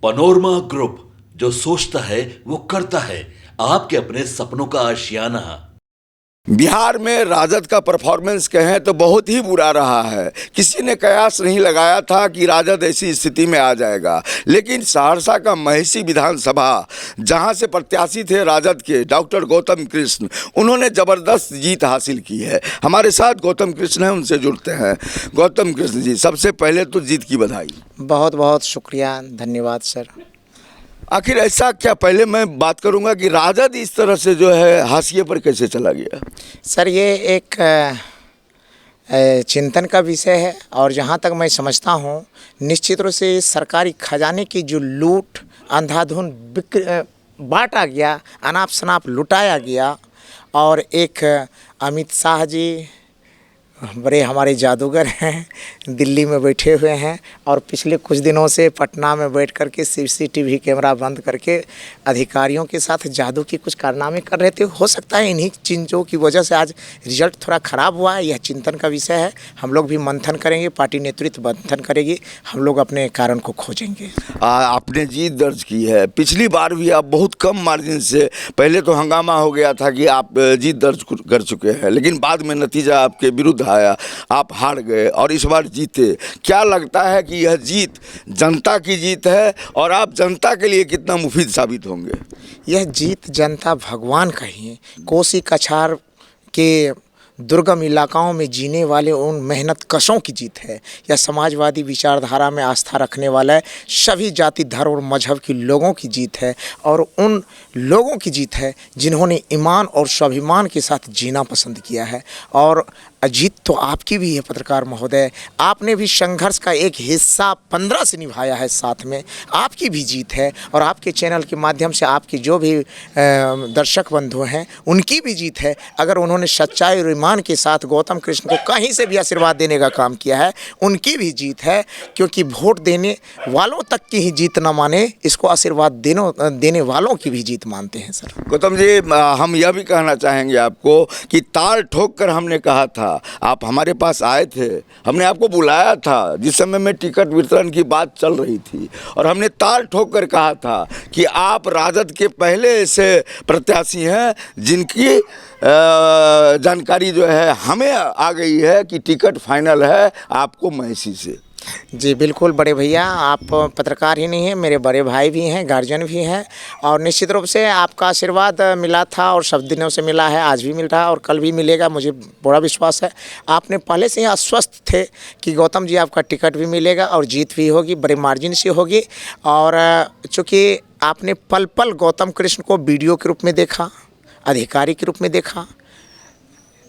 Panorama group, जो सोचता है वो करता है। आपके अपने सपनों का आशियाना। बिहार में राजद का परफॉर्मेंस कहें तो बहुत ही बुरा रहा है। किसी ने कयास नहीं लगाया था कि राजद ऐसी स्थिति में आ जाएगा, लेकिन सहरसा का महिषी विधानसभा, जहां से प्रत्याशी थे राजद के डॉक्टर गौतम कृष्ण, उन्होंने ज़बरदस्त जीत हासिल की है। हमारे साथ गौतम कृष्ण हैं, उनसे जुड़ते हैं। गौतम कृष्ण जी, सबसे पहले तो जीत की बधाई। बहुत बहुत शुक्रिया, धन्यवाद सर। आखिर ऐसा क्या, पहले मैं बात करूंगा कि राजद इस तरह से जो है हाशिए पर कैसे चला गया? सर, ये एक चिंतन का विषय है और जहाँ तक मैं समझता हूँ, निश्चित रूप से सरकारी खजाने की जो लूट अंधाधुंध बांटा गया, अनाप शनाप लुटाया गया, और एक अमित शाह जी बड़े हमारे जादूगर हैं, दिल्ली में बैठे हुए हैं और पिछले कुछ दिनों से पटना में बैठ कर के सीसीटीवी कैमरा बंद करके अधिकारियों के साथ जादू की कुछ कारनामे कर रहे थे। हो सकता है इन्हीं चीज़ों की वजह से आज रिजल्ट थोड़ा ख़राब हुआ है। यह चिंतन का विषय है। हम लोग भी मंथन करेंगे, पार्टी नेतृत्व मंथन करेगी, हम लोग अपने कारण को खोजेंगे। आपने जीत दर्ज की है। पिछली बार भी आप बहुत कम मार्जिन से, पहले तो हंगामा हो गया था कि आप जीत दर्ज कर चुके हैं, लेकिन बाद में नतीजा आपके विरुद्ध आया, आप हार गए और इस बार जीते। क्या लगता है कि यह जीत जनता की जीत है और आप जनता के लिए कितना मुफीद साबित होंगे? यह जीत जनता भगवान का ही है। कोसी कछार के दुर्गम इलाकाओं में जीने वाले उन मेहनत कशों की जीत है। यह समाजवादी विचारधारा में आस्था रखने वाला है सभी जाति, धर्म और मजहब के लोगों की जीत है, और उन लोगों की जीत है जिन्होंने ईमान और स्वाभिमान के साथ जीना पसंद किया है। और जीत तो आपकी भी है पत्रकार महोदय, आपने भी संघर्ष का एक हिस्सा 15 से निभाया है, साथ में आपकी भी जीत है, और आपके चैनल के माध्यम से आपके जो भी दर्शक बंधु हैं उनकी भी जीत है। अगर उन्होंने सच्चाई और ईमान के साथ गौतम कृष्ण को कहीं से भी आशीर्वाद देने का काम किया है, उनकी भी जीत है, क्योंकि वोट देने वालों तक की ही जीत न माने, इसको आशीर्वाद देने वालों की भी जीत मानते हैं। सर गौतम जी, हम यह भी कहना चाहेंगे आपको कि ताल ठोक कर हमने कहा था, आप हमारे पास आए थे, हमने आपको बुलाया था जिस समय में टिकट वितरण की बात चल रही थी, और हमने ताल ठोक कर कहा था कि आप राजद के पहले ऐसे प्रत्याशी हैं जिनकी जानकारी जो है हमें आ गई है कि टिकट फाइनल है आपको महिषी से। जी बिल्कुल बड़े भैया, आप पत्रकार ही नहीं हैं, मेरे बड़े भाई भी हैं, गार्जियन भी हैं, और निश्चित रूप से आपका आशीर्वाद मिला था और सब दिनों से मिला है, आज भी मिल रहा है और कल भी मिलेगा, मुझे बड़ा विश्वास है। आपने पहले से ही आश्वस्त थे कि गौतम जी आपका टिकट भी मिलेगा और जीत भी होगी, बड़े मार्जिन से होगी। और चूँकि आपने पल पल गौतम कृष्ण को वीडियो के रूप में देखा, अधिकारी के रूप में देखा,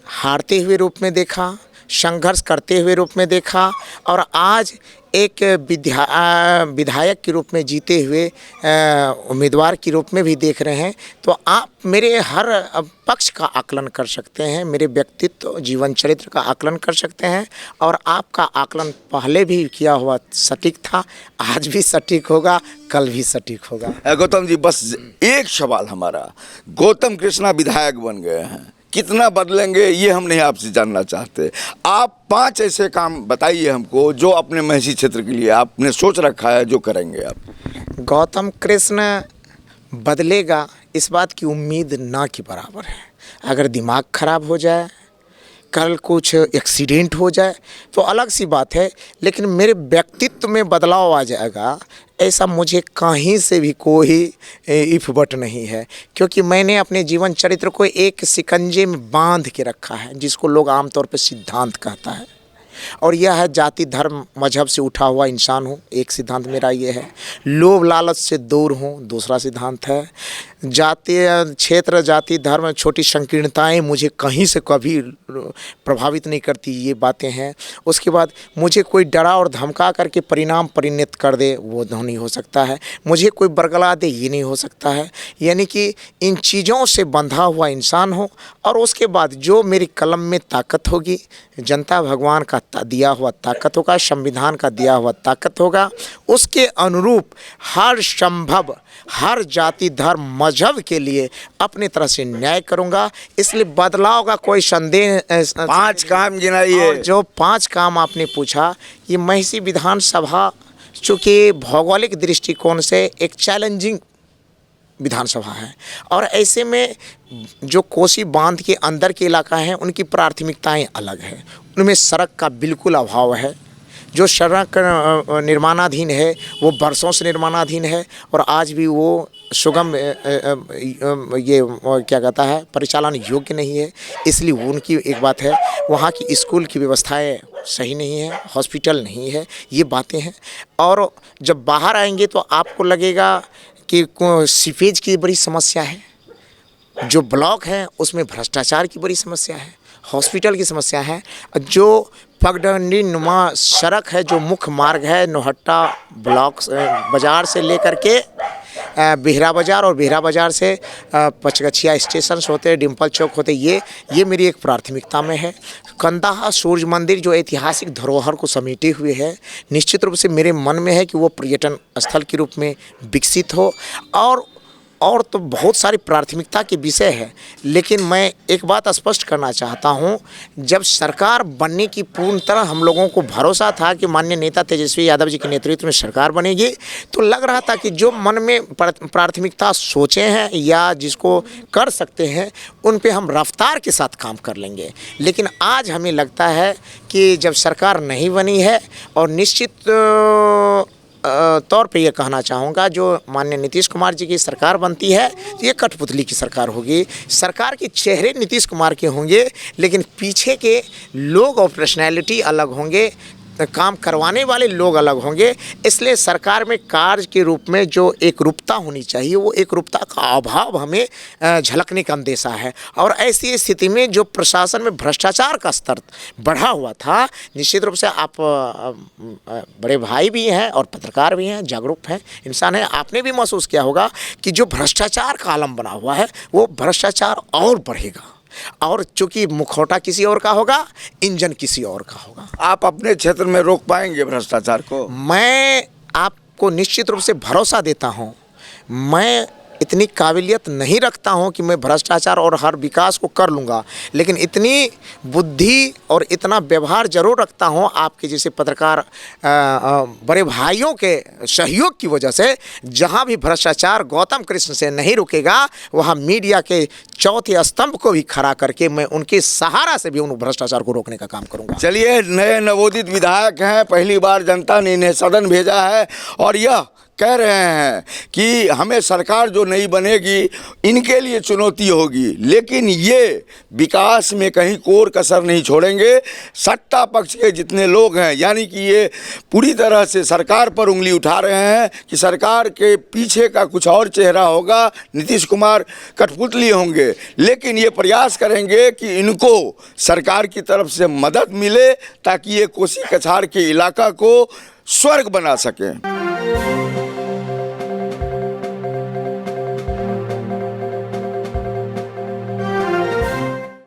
हारते हुए रूप में देखा, संघर्ष करते हुए रूप में देखा, और आज एक विधायक के रूप में जीते हुए उम्मीदवार के रूप में भी देख रहे हैं, तो आप मेरे हर पक्ष का आकलन कर सकते हैं, मेरे व्यक्तित्व जीवन चरित्र का आकलन कर सकते हैं, और आपका आकलन पहले भी किया हुआ सटीक था, आज भी सटीक होगा, कल भी सटीक होगा। गौतम जी, बस एक सवाल हमारा, गौतम कृष्णा विधायक बन गए हैं, कितना बदलेंगे ये हम नहीं आपसे जानना चाहते। आप 5 ऐसे काम बताइए हमको जो अपने महिषी क्षेत्र के लिए आपने सोच रखा है, जो करेंगे आप। गौतम कृष्ण बदलेगा इस बात की उम्मीद ना के बराबर है। अगर दिमाग खराब हो जाए, कल कुछ एक्सीडेंट हो जाए तो अलग सी बात है, लेकिन मेरे व्यक्तित्व में बदलाव आ जाएगा ऐसा मुझे कहीं से भी कोई इफ बट नहीं है, क्योंकि मैंने अपने जीवन चरित्र को एक शिकंजे में बांध के रखा है, जिसको लोग आमतौर पर सिद्धांत कहता है, और यह है जाति, धर्म, मजहब से उठा हुआ इंसान हूँ, एक सिद्धांत मेरा ये है। लोभ लालच से दूर हूँ, दूसरा सिद्धांत है। जाति, क्षेत्र, जाति, धर्म, छोटी संकीर्णताएं मुझे कहीं से कभी प्रभावित नहीं करती, ये बातें हैं। उसके बाद मुझे कोई डरा और धमका करके परिणाम परिणत कर दे, वो नहीं हो सकता है। मुझे कोई बरगला दे, ये नहीं हो सकता है। यानी कि इन चीज़ों से बंधा हुआ इंसान हो, और उसके बाद जो मेरी कलम में ताकत होगी, जनता भगवान का दिया हुआ ताकत होगा, संविधान का दिया हुआ ताकत होगा, उसके अनुरूप हर संभव, हर जाति, धर्म, मजहब के लिए अपनी तरह से न्याय करूंगा। इसलिए बदलाव का कोई संदेह 5 काम गिनाइए। जो 5 काम आपने पूछा, ये महिषी विधानसभा चूँकि भौगोलिक दृष्टिकोण से एक चैलेंजिंग विधानसभा है और ऐसे में जो कोसी बांध के अंदर के इलाका हैं उनकी प्राथमिकताएं अलग हैं। उनमें सड़क का बिल्कुल अभाव है। जो सड़क निर्माणाधीन है वो वर्षों से निर्माणाधीन है और आज भी वो सुगम ये क्या कहता है परिचालन योग्य नहीं है। इसलिए उनकी एक बात है, वहाँ की स्कूल की व्यवस्थाएं सही नहीं है, हॉस्पिटल नहीं है, ये बातें हैं। और जब बाहर आएंगे तो आपको लगेगा कि सीपेज की बड़ी समस्या है, जो ब्लॉक है उसमें भ्रष्टाचार की बड़ी समस्या है, हॉस्पिटल की समस्या है, जो पगडंडी नुमा सड़क है, जो मुख्य मार्ग है नौहट्टा ब्लॉक बाज़ार से लेकर के बिहरा बाज़ार और बिहरा बाज़ार से पचगछिया स्टेशन होते, डिम्पल चौक होते, ये मेरी एक प्राथमिकता में है। कंदाहा सूर्य मंदिर जो ऐतिहासिक धरोहर को समेटे हुए है, निश्चित रूप से मेरे मन में है कि वो पर्यटन स्थल के रूप में विकसित हो। और तो बहुत सारी प्राथमिकता के विषय है, लेकिन मैं एक बात स्पष्ट करना चाहता हूं, जब सरकार बनने की पूर्ण तरह हम लोगों को भरोसा था कि माननीय नेता तेजस्वी यादव जी के नेतृत्व में सरकार बनेगी, तो लग रहा था कि जो मन में प्राथमिकता सोचे हैं या जिसको कर सकते हैं उन पे हम रफ्तार के साथ काम कर लेंगे। लेकिन आज हमें लगता है कि जब सरकार नहीं बनी है और निश्चित तौर पे ये कहना चाहूँगा, जो माननीय नीतीश कुमार जी की सरकार बनती है तो ये कठपुतली की सरकार होगी। सरकार के चेहरे नीतीश कुमार के होंगे लेकिन पीछे के लोग और पर्सनैलिटी अलग होंगे, काम करवाने वाले लोग अलग होंगे। इसलिए सरकार में कार्य के रूप में जो एकरूपता होनी चाहिए वो एकरूपता का अभाव हमें झलकने का अंदेशा है। और ऐसी स्थिति में जो प्रशासन में भ्रष्टाचार का स्तर बढ़ा हुआ था, निश्चित रूप से आप बड़े भाई भी हैं और पत्रकार भी हैं, जागरूक हैं, इंसान हैं, आपने भी महसूस किया होगा कि जो भ्रष्टाचार का आलम बना हुआ है वो भ्रष्टाचार और बढ़ेगा। और चूंकि मुखौटा किसी और का होगा, इंजन किसी और का होगा। आप अपने क्षेत्र में रोक पाएंगे भ्रष्टाचार को? मैं आपको निश्चित रूप से भरोसा देता हूं, मैं इतनी काबिलियत नहीं रखता हूं कि मैं भ्रष्टाचार और हर विकास को कर लूँगा, लेकिन इतनी बुद्धि और इतना व्यवहार जरूर रखता हूं आपके जैसे पत्रकार बड़े भाइयों के सहयोग की वजह से। जहां भी भ्रष्टाचार गौतम कृष्ण से नहीं रुकेगा, वहां मीडिया के चौथे स्तंभ को भी खड़ा करके मैं उनके सहारा से भी उन भ्रष्टाचार को रोकने का काम करूँगा। चलिए, नए नवोदित विधायक हैं, पहली बार जनता ने इन्हें सदन भेजा है और यह कह रहे हैं कि हमें सरकार जो नहीं बनेगी इनके लिए चुनौती होगी, लेकिन ये विकास में कहीं कोर कसर नहीं छोड़ेंगे। सत्ता पक्ष के जितने लोग हैं, यानी कि ये पूरी तरह से सरकार पर उंगली उठा रहे हैं कि सरकार के पीछे का कुछ और चेहरा होगा, नीतीश कुमार कठपुतली होंगे, लेकिन ये प्रयास करेंगे कि इनको सरकार की तरफ से मदद मिले ताकि ये कोसी कछार के इलाका को स्वर्ग बना सकें।